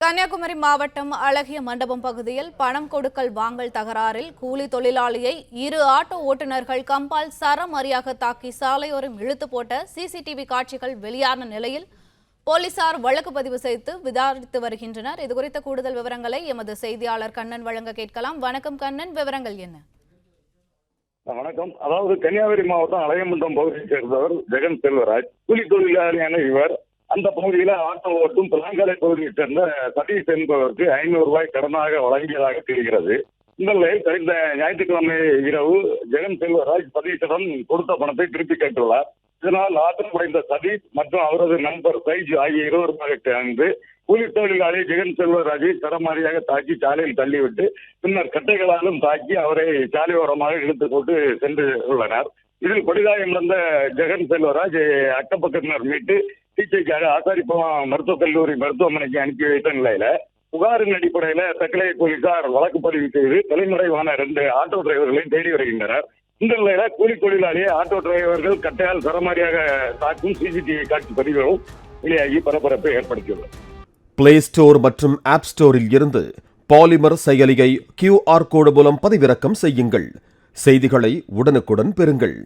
கன்னியாகுமரி மாவட்டம் அழகிய மண்டபம் பகுதியில் பணம் கொடுக்கல் வாங்கல் தகராறில் கூலி தொழிலாளியை இரு ஆட்டோ ஓட்டுநர்கள் கம்பால் சரமாரியாக தாக்கி சாலையோரம் இழுத்து போட்ட சிசிடிவி காட்சிகள் வெளியான நிலையில் போலீசார் வழக்கு பதிவு செய்து விசாரித்து வருகின்றனர். இதுகுறித்த கூடுதல் விவரங்களை எமது செய்தியாளர் கண்ணன் வழங்க கேட்கலாம். வணக்கம் கண்ணன், விவரங்கள் என்ன? வணக்கம். அதாவது கன்னியாகுமரி மாவட்டம் அழகியமண்டபம் பகுதியைச் சேர்ந்தவர் ஜெகன் செல்வராஜ். கூலி தொழிலாளியான இவர் அந்த பகுதியில ஆட்டோ ஓட்டும் பிளாங்காலை பகுதியைச் சேர்ந்த சதீஷ் என்பவருக்கு 500 ரூபாய் கடனாக வழங்கியதாக தெரிகிறது. இந்த நிலையில் கடந்த ஞாயிற்றுக்கிழமை இரவு ஜெகன் செல்வராஜ் சதீஷிடம் கொடுத்த பணத்தை திருப்பி கேட்டுள்ளார். இதனால் ஆத்திரமடைந்த சதீஷ் மற்றும் அவரது நண்பர் சைஜ் ஆகிய இருவருமாக சேர்ந்து கூலி தொழிலாளி ஜெகன் செல்வராஜை சரமாரியாக தாக்கி சாலையில் தள்ளிவிட்டு பின்னர் கட்டைகளாலும் தாக்கி அவரை சாலையோரமாக இழுத்து போட்டு சென்று உள்ளனர். இதில் கொடிகாயமிழந்த ஜெகன் செல்வராஜ் அக்கப்பக்கத்தினர் மீட்டு சிகிச்சைக்காக ஆசாரிப்பம் மருத்துவக் கல்லூரி மருத்துவமனைக்கு அனுப்பி வைத்த நிலையில புகாரின் அடிப்படையில தக்கலை போலீசார் வழக்கு பதிவு செய்து தலைமறைவான 2 ஆட்டோ டிரைவர்களை தேடி வருகின்றனர். இந்த நிலையில கூலி தொழிலாளியை ஆட்டோ டிரைவர்கள் கட்டையால் சரமாரியாக தாக்கும் சிசிடிவி காட்சி பதிவுகளும் வெளியாகி பரபரப்பை ஏற்படுத்தியுள்ளது. பிளே ஸ்டோர் மற்றும் ஆப் ஸ்டோரில் இருந்து பாலிமர் செயலியை QR கோடு மூலம் பதிவிறக்கம் செய்யுங்கள். செய்திகளை உடனுக்குடன் பெறுங்கள்.